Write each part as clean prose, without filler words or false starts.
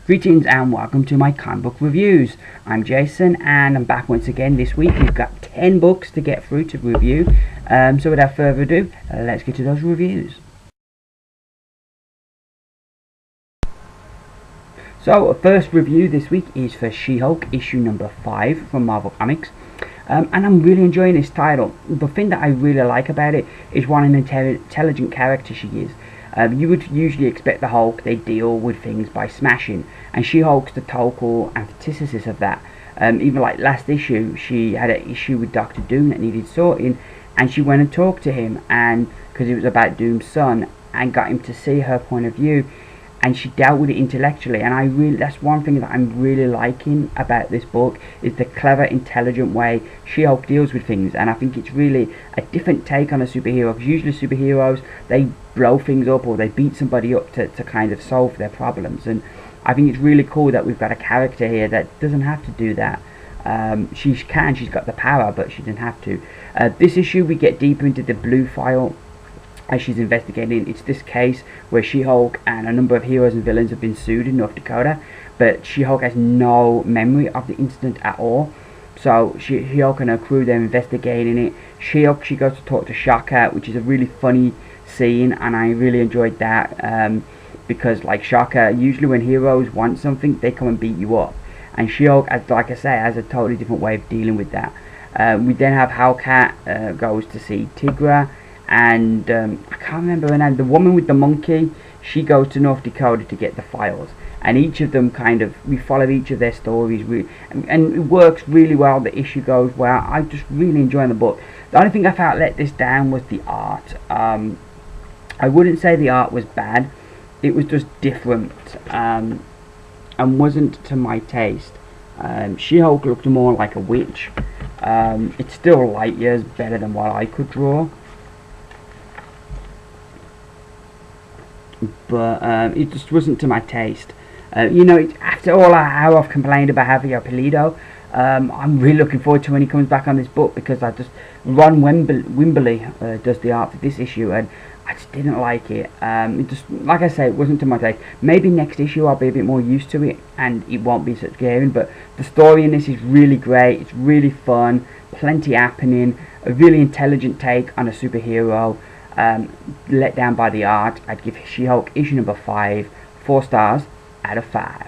Greetings and welcome to my comic book reviews. I'm Jason and I'm back once again this week. We've got 10 books to get through to review. So without further ado, let's get to those reviews. So first review this week is for She-Hulk issue number 5 from Marvel Comics. And I'm really enjoying this title. The thing that I really like about it is what an intelligent character she is. You would usually expect the Hulk, they deal with things by smashing, and She-Hulk's the total antithesis of that. Even like last issue, she had an issue with Dr. Doom that needed sorting, and she went and talked to him, and because it was about Doom's son, and got him to see her point of view, and she dealt with it intellectually. And that's one thing that I'm really liking about this book, is the clever, intelligent way She-Hulk deals with things. And I think it's really a different take on a superhero, because usually superheroes, they blow things up or they beat somebody up to kind of solve their problems. And I think it's really cool that we've got a character here that doesn't have to do that. She's got the power, but she didn't have to. This issue we get deeper into the Blue File as she's investigating. It's this case where She-Hulk and a number of heroes and villains have been sued in North Dakota, but She-Hulk has no memory of the incident at all. So She-Hulk and her crew, they're investigating it. She-Hulk, she goes to talk to Shocker, which is a really funny scene, and I really enjoyed that, because like Shocker, usually when heroes want something, they come and beat you up, and She-Hulk, like I say, has a totally different way of dealing with that. We then have Hellcat goes to see Tigra, and I can't remember her name, the woman with the monkey. She goes to North Dakota to get the files, and each of them we follow each of their stories, and it works really well. The issue goes well. I just really enjoying the book. The only thing I felt let this down was the art. I wouldn't say the art was bad, it was just different, and wasn't to my taste. She-Hulk looked more like a witch. It's still light years better than what I could draw, but it just wasn't to my taste. After all how I've complained about Javier Pulido, I'm really looking forward to when he comes back on this book, because Ron Wimberly does the art for this issue, and I just didn't like it. It just, like I say, it wasn't to my taste. Maybe next issue I'll be a bit more used to it, and it won't be such glaring, but the story in this is really great. It's really fun, plenty happening, a really intelligent take on a superhero. Let down by the art. I'd give She-Hulk issue number 5 4 stars out of 5.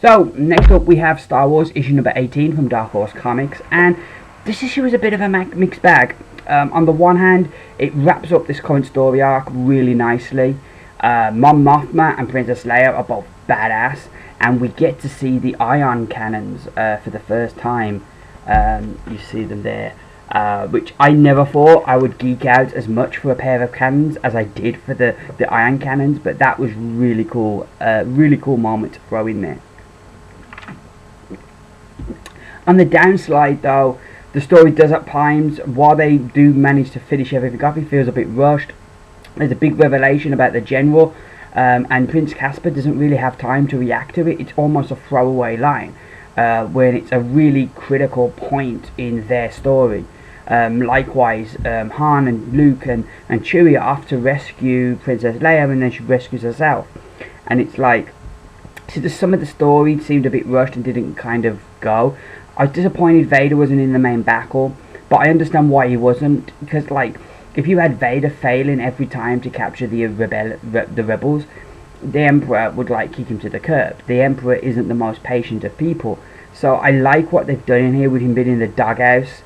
So next up we have Star Wars issue number 18 from Dark Horse Comics, and this issue is a bit of a mixed bag. On the one hand, it wraps up this current story arc really nicely. Mon Mothma and Princess Leia are both badass, and we get to see the ion cannons for the first time. You see them there. Which I never thought I would geek out as much for a pair of cannons as I did for the iron cannons, but that was really cool. Really cool moment to throw in there. On the downslide though, the story does at times, while they do manage to finish everything up, it feels a bit rushed. There's a big revelation about the general, and Prince Caspar doesn't really have time to react to it. It's almost a throwaway line, when it's a really critical point in their story. Likewise, Han and Luke and Chewie are off to rescue Princess Leia, and then she rescues herself. And it's like, some of the story seemed a bit rushed and didn't kind of go. I was disappointed Vader wasn't in the main battle, but I understand why he wasn't, because like, if you had Vader failing every time to capture the rebels, the Emperor would like kick him to the curb. The Emperor isn't the most patient of people, so I like what they've done in here with him being in the doghouse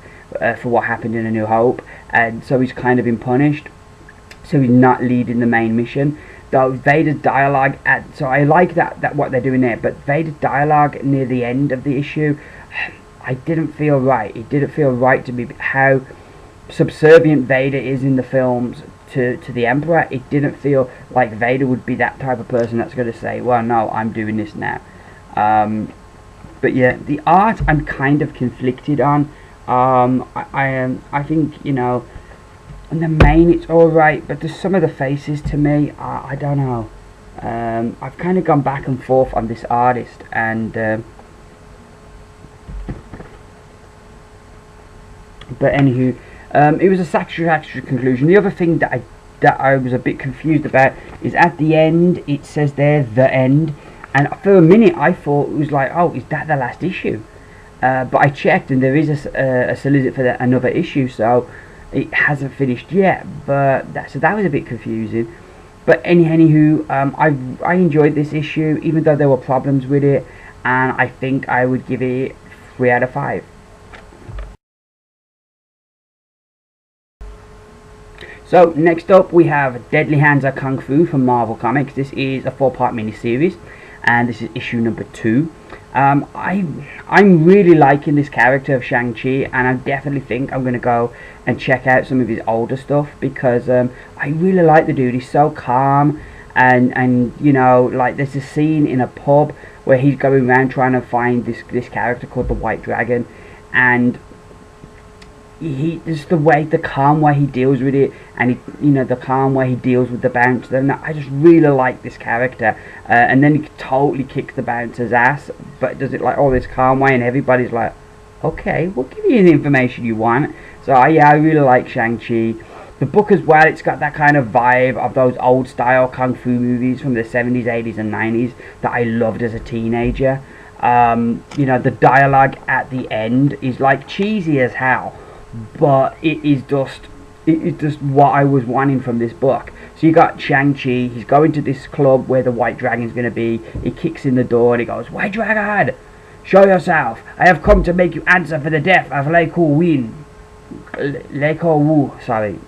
for what happened in A New Hope, and so he's kind of been punished, so he's not leading the main mission. Though Vader's dialogue, so I like that what they're doing there, but Vader's dialogue near the end of the issue, I didn't feel right. It didn't feel right to me how subservient Vader is in the films to the Emperor. It didn't feel like Vader would be that type of person that's going to say, well, no, I'm doing this now. But yeah, the art I'm kind of conflicted on. I think, in the main it's alright, but there's some of the faces to me, I don't know. I've kind of gone back and forth on this artist, and but anywho, it was a satisfactory conclusion. The other thing that I that I was a bit confused about is at the end it says there, the end, and for a minute I thought it was like, oh, is that the last issue? But I checked and there is a solicit for another issue, so it hasn't finished yet. But that was a bit confusing. But anywho, I enjoyed this issue, even though there were problems with it, and I think I would give it 3 out of 5. So next up we have Deadly Hands of Kung Fu from Marvel Comics. This is a 4-part miniseries, and this is issue number 2. I'm really liking this character of Shang-Chi, and I definitely think I'm going to go and check out some of his older stuff, because I really like the dude. He's so calm, and you know, like there's a scene in a pub where he's going around trying to find this character called the White Dragon, and just the calm way he deals with it, and the calm way he deals with the bouncer. And I just really like this character. And then he totally kicks the bouncer's ass, but does it like all this calm way, and everybody's like, okay, we'll give you the information you want. So yeah, I really like Shang-Chi. The book as well, it's got that kind of vibe of those old style kung fu movies from the 70s, 80s and 90s that I loved as a teenager. The dialogue at the end is like cheesy as hell, but it is just what I was wanting from this book. So you got Shang-Chi, he's going to this club where the White Dragon's going to be. He kicks in the door and he goes, "White Dragon, show yourself. I have come to make you answer for the death of Le Wu, sorry."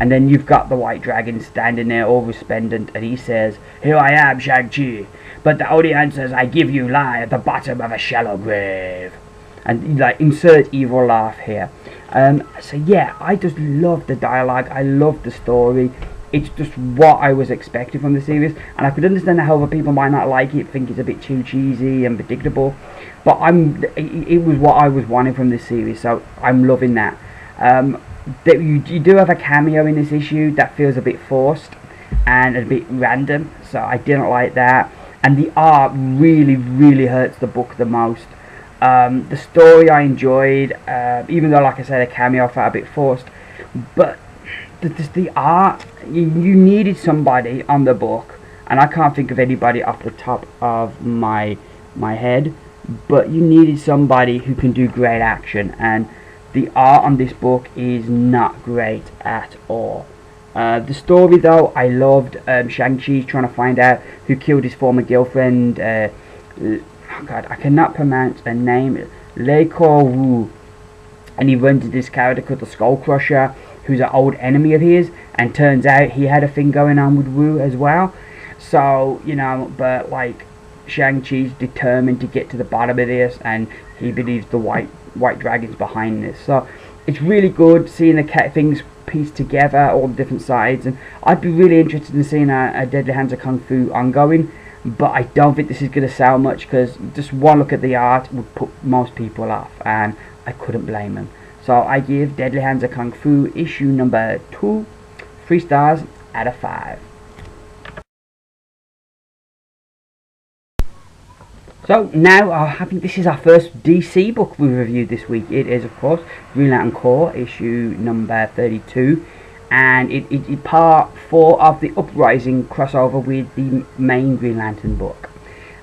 And then you've got the White Dragon standing there all resplendent, and he says, "Here I am, Shang-Chi, but the only answers I give you lie at the bottom of a shallow grave." And like, insert evil laugh here. So yeah, I just love the dialogue, I love the story. It's just what I was expecting from the series, and I could understand how other people might not like it, think it's a bit too cheesy and predictable, but it was what I was wanting from this series, so I'm loving that. You do have a cameo in this issue that feels a bit forced and a bit random, so I didn't like that. And the art really hurts the book the most. The story I enjoyed, even though, like I said, a cameo felt a bit forced, but the art, you needed somebody on the book, and I can't think of anybody off the top of my head, but you needed somebody who can do great action, and the art on this book is not great at all. The story though, I loved. Shang-Chi's trying to find out who killed his former girlfriend, oh God, I cannot pronounce her name, Le Wu, and he runs into this character called the Skull Crusher, who's an old enemy of his, and turns out he had a thing going on with Wu as well. So, but like, Shang-Chi's determined to get to the bottom of this, and he believes the White Dragon's behind this. So it's really good seeing the things pieced together, all the different sides, and I'd be really interested in seeing a Deadly Hands of Kung Fu ongoing. But I don't think this is going to sell much, because just one look at the art would put most people off, and I couldn't blame them. So I give Deadly Hands of Kung Fu issue number 2 3 stars out of 5. So now I think this is our first DC book we reviewed this week. It is, of course, Green Lantern Corps issue number 32. And it is part 4 of the Uprising crossover with the main Green Lantern book.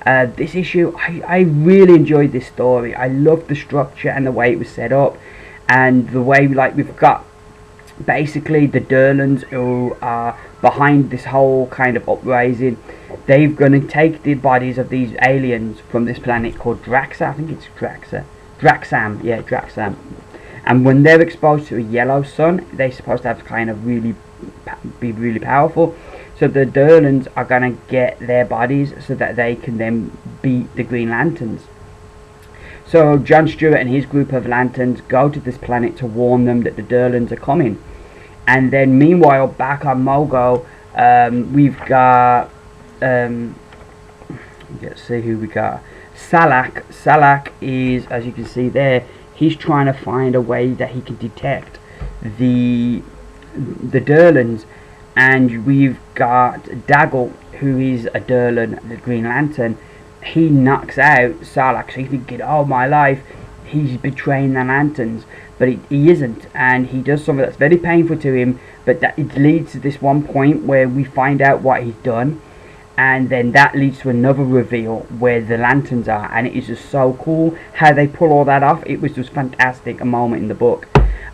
This issue, I really enjoyed this story. I loved the structure and the way it was set up, and the way we've got basically the Durlans who are behind this whole kind of uprising. They're going to take the bodies of these aliens from this planet called Draxa. I think it's Draxam. Yeah, Draxam. And when they're exposed to a yellow sun, they're supposed to have to kind of be really powerful. So the Durlans are going to get their bodies so that they can then beat the Green Lanterns. So John Stewart and his group of Lanterns go to this planet to warn them that the Durlans are coming. And then meanwhile, back on Mogo, we've got... let's see who we got. Salak. Salak is, as you can see there, he's trying to find a way that he can detect the Durlans, and we've got Daggle, who is a Durlan, the Green Lantern. He knocks out Salak, so you're thinking, oh my life, he's betraying the Lanterns. but he isn't, and he does something that's very painful to him, but that it leads to this one point where we find out what he's done, and then that leads to another reveal where the lanterns are, and it is just so cool how they pull all that off. It was just fantastic, a moment in the book.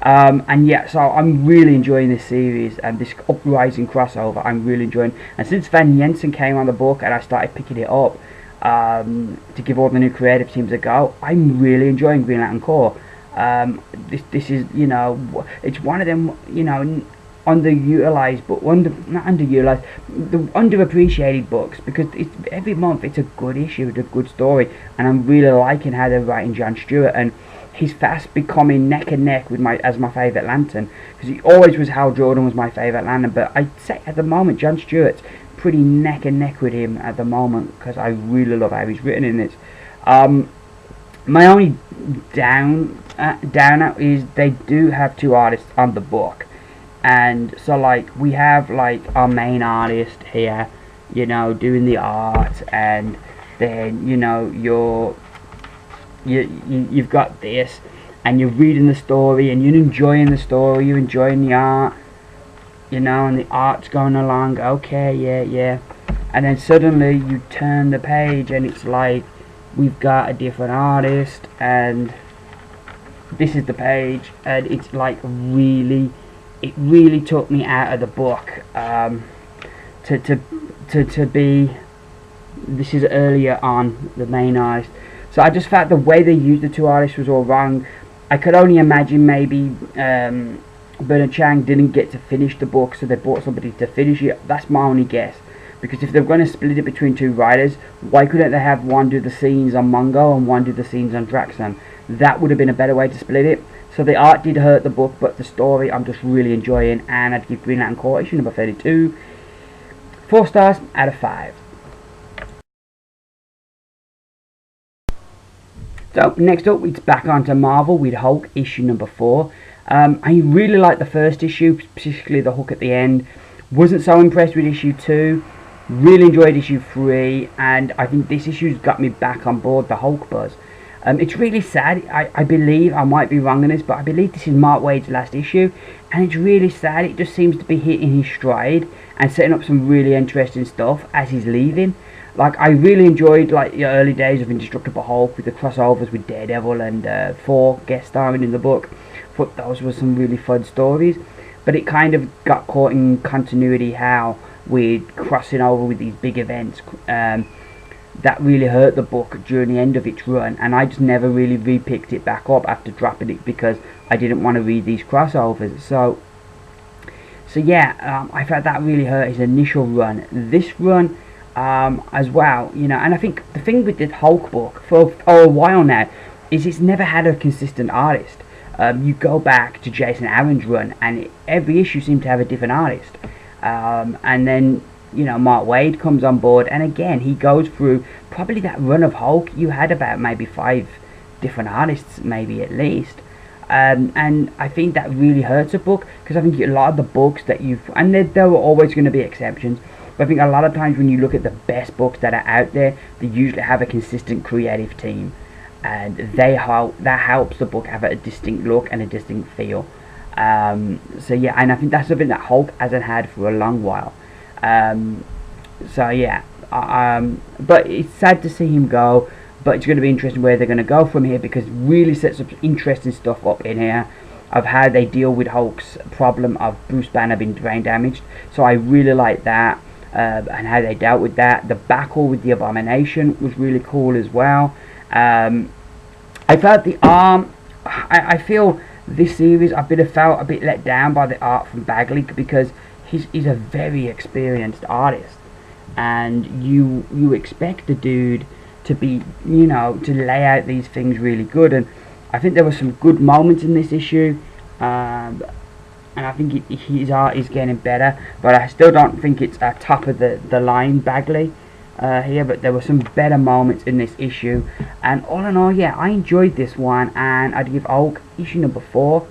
And yeah, so I'm really enjoying this series and this Uprising crossover. I'm really enjoying, and since Van Jensen came on the book and I started picking it up to give all the new creative teams a go, I'm really enjoying Green Lantern Corps. This is, you know, it's one of them, you know, underutilized, but not underutilized, the underappreciated books, because every month it's a good issue, it's a good story, and I'm really liking how they're writing John Stewart, and he's fast becoming neck and neck with my favourite Lantern, because he always was Hal Jordan was my favourite Lantern, but I'd say at the moment John Stewart's pretty neck and neck with him at the moment, because I really love how he's written in this. My only downer is they do have two artists on the book, and so like we have like our main artist here, you know, doing the art, and then, you know, you've got this, and you're reading the story, and you're enjoying the story, you're enjoying the art, you know, and the art's going along, okay, yeah, and then suddenly you turn the page and it's like we've got a different artist, and this is the page, and it's like it really took me out of the book, to be, this is earlier on, the main artist. So I just felt the way they used the two artists was all wrong. I could only imagine maybe Bernard Chang didn't get to finish the book, so they brought somebody to finish it. That's my only guess. Because if they're going to split it between two writers, why couldn't they have one do the scenes on Mongo and one do the scenes on Draxon? That would have been a better way to split it. So the art did hurt the book, but the story I'm just really enjoying, and I'd give Green Lantern Corps issue number 32 4 stars out of 5. So next up, it's back onto Marvel with Hulk issue number 4. I really liked the first issue, particularly the hook at the end. Wasn't so impressed with issue 2. Really enjoyed issue 3, and I think this issue's got me back on board the Hulk buzz. It's really sad. I believe, I might be wrong on this, but I believe this is Mark Waid's last issue, and it's really sad. It just seems to be hitting his stride and setting up some really interesting stuff as he's leaving. Like, I really enjoyed like the early days of Indestructible Hulk with the crossovers with Daredevil and Thor guest starring in the book. Thought those were some really fun stories, but it kind of got caught in continuity how with crossing over with these big events. That really hurt the book during the end of its run, and I just never really re-picked it back up after dropping it because I didn't want to read these crossovers. So yeah, I felt that really hurt his initial run. This run as well, you know, and I think the thing with the Hulk book for a while now is it's never had a consistent artist. You go back to Jason Aaron's run, and every issue seemed to have a different artist, and then, you know, Mark Waid comes on board, and again he goes through probably that run of Hulk. You had about maybe 5 different artists, maybe at least, and I think that really hurts a book, because I think a lot of the books that and there were always going to be exceptions, but I think a lot of times when you look at the best books that are out there, they usually have a consistent creative team, and that helps the book have a distinct look and a distinct feel. So yeah, and I think that's something that Hulk hasn't had for a long while. So yeah, but it's sad to see him go, but it's going to be interesting where they're going to go from here, because it really sets up interesting stuff up in here of how they deal with Hulk's problem of Bruce Banner being brain damaged. So I really like that, and how they dealt with that. The battle with the Abomination was really cool as well. I felt the arm, I feel this series I've felt a bit let down by the art from Bagley, because he's a very experienced artist, and you expect the dude to be, you know, to lay out these things really good, and I think there were some good moments in this issue, and I think his art is getting better, but I still don't think it's at top of the line Bagley here, but there were some better moments in this issue, and all in all, yeah, I enjoyed this one, and I'd give Hulk issue number 4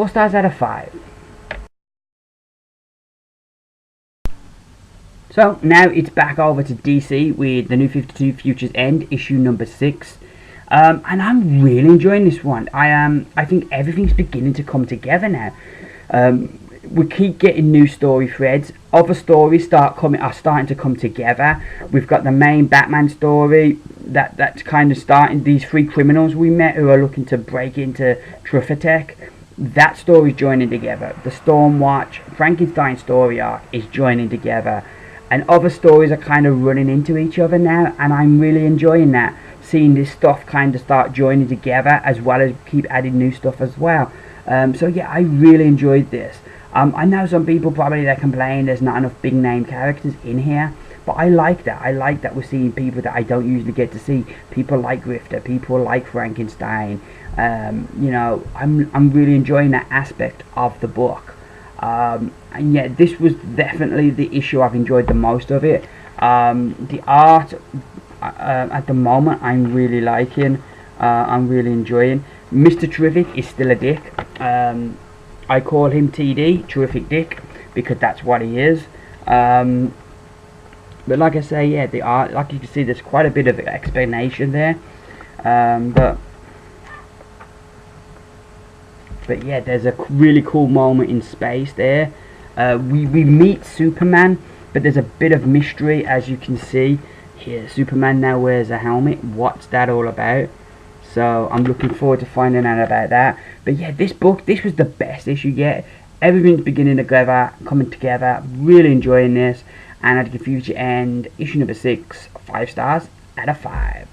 stars out of 5. So now it's back over to DC with the New 52 Futures End issue number 6. And I'm really enjoying this one. I think everything's beginning to come together now. We keep getting new story threads. Other stories are starting to come together. We've got the main Batman story that's kind of starting. These three criminals we met who are looking to break into Truffatech. That story's joining together. The Stormwatch, Frankenstein story arc is joining together. And other stories are kind of running into each other now, and I'm really enjoying that. Seeing this stuff kind of start joining together, as well as keep adding new stuff as well. So yeah, I really enjoyed this. I know some people probably they complain there's not enough big name characters in here, but I like that. I like that we're seeing people that I don't usually get to see. People like Grifter, people like Frankenstein. You know, I'm really enjoying that aspect of the book. And yeah, this was definitely the issue I've enjoyed the most of it. The art at the moment I'm really liking. I'm really enjoying. Mr. Terrific is still a dick. I call him TD, Terrific Dick, because that's what he is. But like I say, yeah, the art, like you can see, there's quite a bit of explanation there. But yeah, there's a really cool moment in space there. We meet Superman, but there's a bit of mystery, as you can see here. Superman now wears a helmet. What's that all about? So I'm looking forward to finding out about that. But yeah, this book, this was the best issue yet. Everything's beginning to coming together. Really enjoying this. And at the future end, issue number 6, 5 stars out of 5.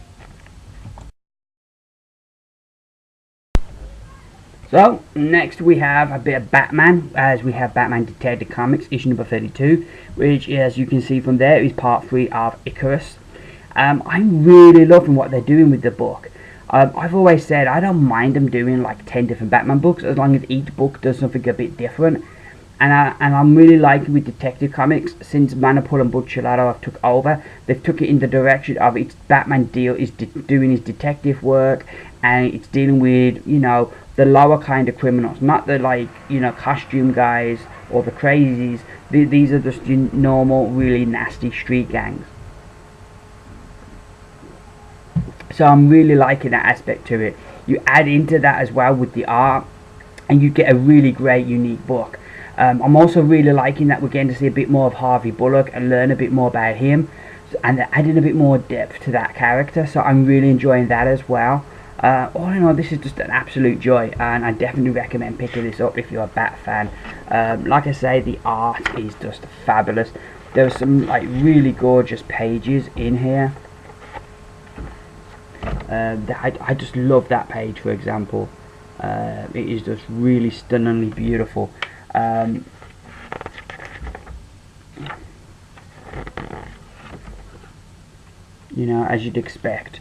So next we have a bit of Batman, as we have Batman Detective Comics issue number 32, which, as you can see from there, is part 3 of Icarus. I'm really loving what they're doing with the book. I've always said I don't mind them doing like 10 different Batman books, as long as each book does something a bit different. And I'm really liking with Detective Comics, since Manapul and Buccellato have took over. They've took it in the direction of its Batman deal is doing his detective work, and it's dealing with, you know, the lower kind of criminals, not the, like, you know, costume guys or the crazies. These are just your normal, really nasty street gangs. So I'm really liking that aspect to it. You add into that as well with the art, and you get a really great, unique book. I'm also really liking that we're getting to see a bit more of Harvey Bullock and learn a bit more about him, and they're adding a bit more depth to that character. So I'm really enjoying that as well. All in all, this is just an absolute joy, and I definitely recommend picking this up if you're a Bat fan. Like I say, the art is just fabulous. There are some like really gorgeous pages in here. I just love that page, for example. It is just really stunningly beautiful. You know, as you'd expect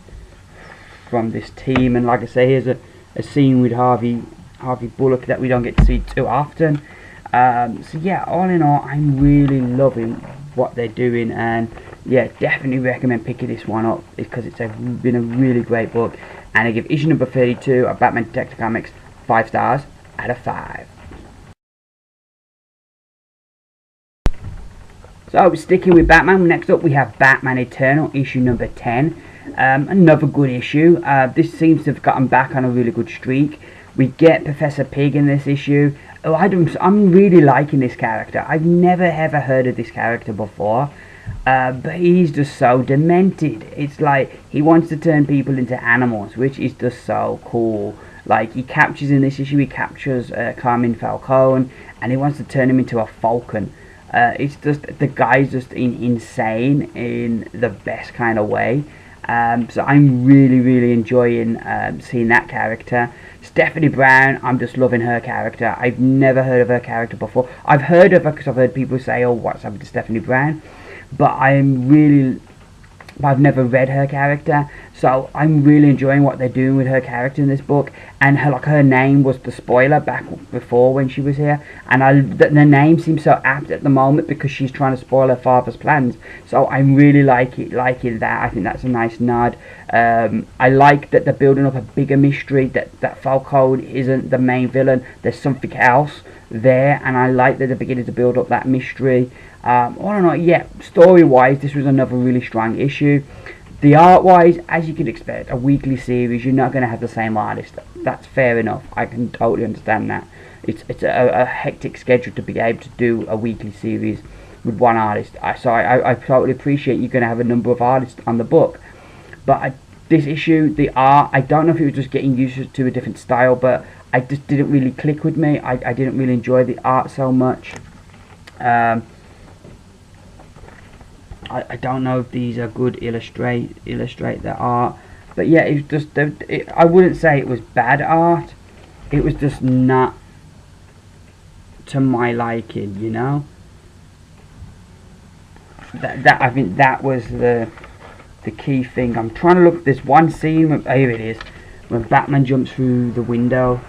from this team. And like I say, here's a scene with Harvey Bullock that we don't get to see too often. So yeah, all in all, I'm really loving what they're doing, and yeah, definitely recommend picking this one up, because it's been a really great book. And I give issue number 32 of Batman Detective Comics 5 stars out of 5. So sticking with Batman, next up we have Batman Eternal issue number 10. Another good issue. This seems to have gotten back on a really good streak. We get Professor Pig in this issue. Oh, I'm really liking this character. I've never ever heard of this character before. But he's just so demented. It's like he wants to turn people into animals, which is just so cool. Like, he captures in this issue, he captures Carmine Falcone, and he wants to turn him into a falcon. It's just, the guy's just insane in the best kind of way. So I'm really enjoying seeing that character. Stephanie Brown, I'm just loving her character. I've never heard of her character before. I've heard of her because I've heard people say, oh, what's happened to Stephanie Brown? But I've never read her character, so I'm really enjoying what they're doing with her character in this book. And her name was the spoiler back before when she was here, and the name seems so apt at the moment because she's trying to spoil her father's plans. So I'm really liking that. I think that's a nice nod. I like that they're building up a bigger mystery, that Falcone isn't the main villain. There's something else there, and I like that they're beginning to build up that mystery. All in all, yeah, story wise, this was another really strong issue. The art wise, as you could expect, a weekly series, you're not going to have the same artist. That's fair enough. I can totally understand that. It's a hectic schedule to be able to do a weekly series with one artist. So I totally appreciate you're going to have a number of artists on the book. But this issue, the art, I don't know if it was just getting used to a different style, but I just didn't really click with me. I didn't really enjoy the art so much. I don't know if these are good illustrate the art, but yeah, it's just I wouldn't say it was bad art. It was just not to my liking, you know. That I think that was the key thing. I'm trying to look at this one scene. Here it is, when Batman jumps through the window.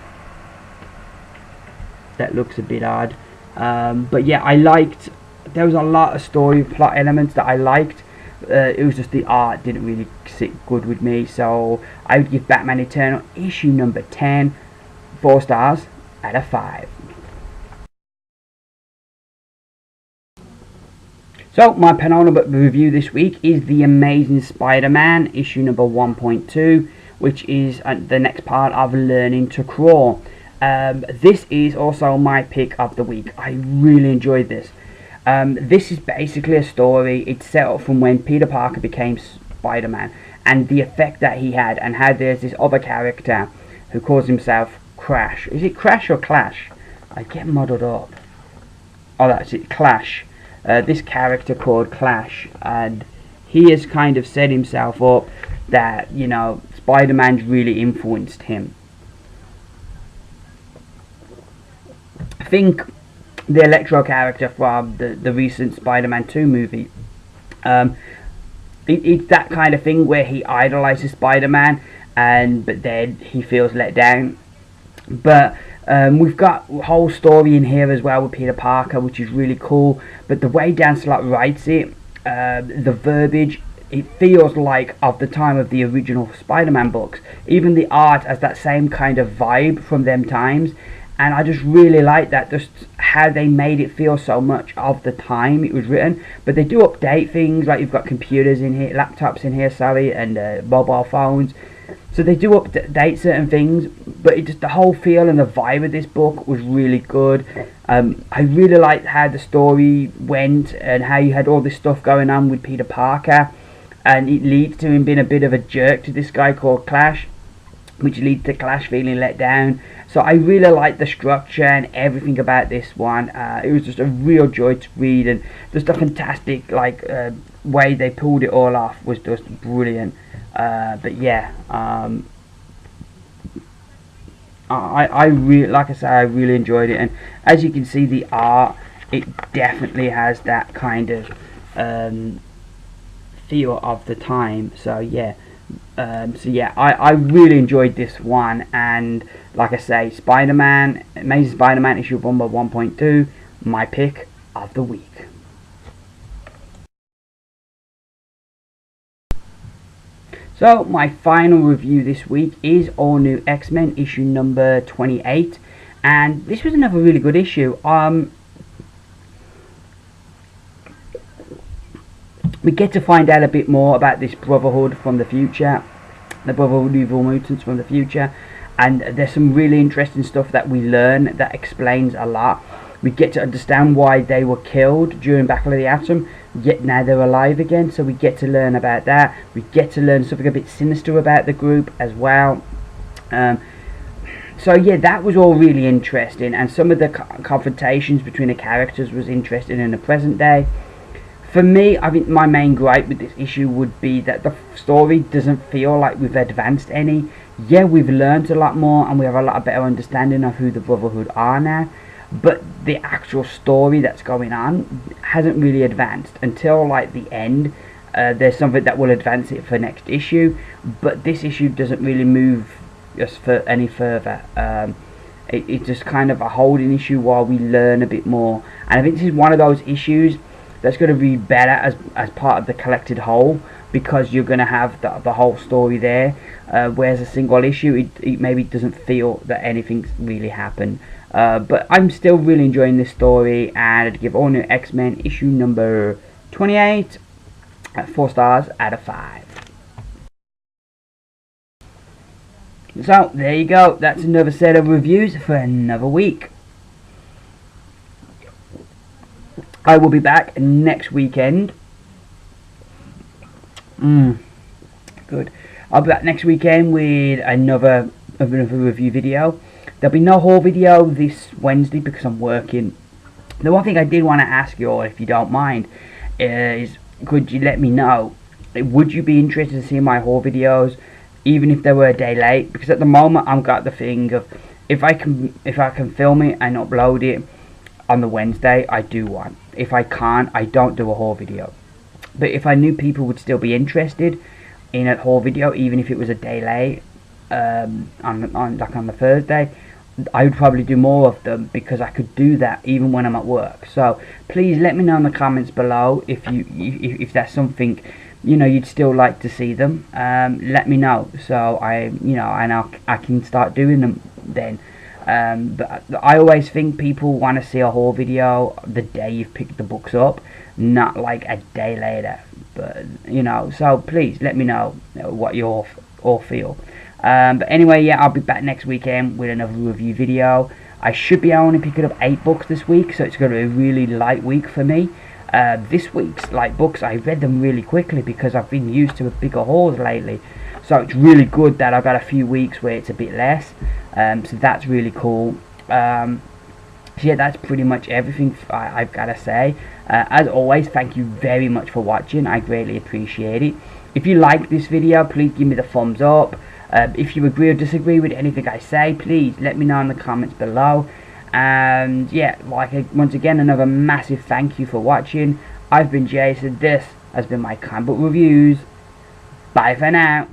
That looks a bit odd, but yeah, I liked. There was a lot of story plot elements that I liked. It was just the art didn't really sit good with me, so I would give Batman Eternal issue number 10 4 stars out of 5. So my penultimate review this week is The Amazing Spider-Man issue number 1.2, which is the next part of Learning to Crawl. This is also my pick of the week. I really enjoyed this. This is basically a story. It's set up from when Peter Parker became Spider-Man and the effect that he had, and how there's this other character who calls himself Crash. Is it Crash or Clash? I get muddled up. Oh, that's it, Clash. This character called Clash, and he has kind of set himself up that, you know, Spider-Man's really influenced him. I think the Electro character from the recent Spider-Man 2 movie, it's that kind of thing where he idolizes Spider-Man, but then he feels let down. But we've got a whole story in here as well with Peter Parker, which is really cool. But the way Dan Slott writes it, the verbiage, it feels like of the time of the original Spider-Man books. Even the art has that same kind of vibe from them times. And I just really like that, just how they made it feel so much of the time it was written. But they do update things, like you've got computers in here, laptops in here, sorry, and mobile phones. So they do update certain things, but it just, the whole feel and the vibe of this book was really good. I really liked how the story went and how you had all this stuff going on with Peter Parker. And it leads to him being a bit of a jerk to this guy called Clash, which leads to Clash feeling let down. So I really like the structure and everything about this one. It was just a real joy to read, and just a fantastic way they pulled it all off was just brilliant. But yeah, I really, like I said, I really enjoyed it, and as you can see, the art, it definitely has that kind of feel of the time. So yeah. I really enjoyed this one, and like I say, Spider-Man, Amazing Spider-Man issue number 1.2, my pick of the week. So my final review this week is All New X-Men issue number 28, and this was another really good issue. We get to find out a bit more about this Brotherhood from the future, the Brotherhood of Evil Mutants from the future, and there's some really interesting stuff that we learn that explains a lot. We get to understand why they were killed during Battle of the Atom, yet now they're alive again, so we get to learn about that. We get to learn something a bit sinister about the group as well. So yeah, that was all really interesting, and some of the confrontations between the characters was interesting in the present day. For me, I think my main gripe with this issue would be that the story doesn't feel like we've advanced any. Yeah, we've learned a lot more, and we have a lot better understanding of who the Brotherhood are now, but the actual story that's going on hasn't really advanced until like the end. There's something that will advance it for next issue, but this issue doesn't really move us for any further. It's just kind of a holding issue while we learn a bit more, and I think this is one of those issues that's going to be better as part of the collected whole, because you're going to have the whole story there, whereas a single issue, it maybe doesn't feel that anything's really happened. But I'm still really enjoying this story, and I'd give All New X-Men issue number 28 4 stars out of 5. So there you go, that's another set of reviews for another week. I will be back next weekend. Good. I'll be back next weekend with another review video. There'll be no haul video this Wednesday because I'm working. The one thing I did want to ask you all, if you don't mind, is could you let me know, would you be interested to see my haul videos even if they were a day late? Because at the moment I've got the thing of if I can film it and upload it on the Wednesday, I do one. If I can't, I don't do a haul video. But if I knew people would still be interested in a haul video, even if it was a day late, on the Thursday, I would probably do more of them because I could do that even when I'm at work. So please let me know in the comments below if that's something you'd still like to see them. Let me know so I can start doing them then. But I always think people want to see a haul video the day you've picked the books up, not like a day later. But so please let me know what you all feel. But anyway, yeah, I'll be back next weekend with another review video. I should be only picking up 8 books this week, so it's going to be a really light week for me. This week's light books, I read them really quickly because I've been used to bigger hauls lately. So it's really good that I've got a few weeks where it's a bit less. So that's really cool. So yeah, that's pretty much everything I've got to say. As always, thank you very much for watching. I greatly appreciate it. If you like this video, please give me the thumbs up. If you agree or disagree with anything I say, please let me know in the comments below. And yeah, once again, another massive thank you for watching. I've been Jason. This has been my comic book reviews. Bye for now.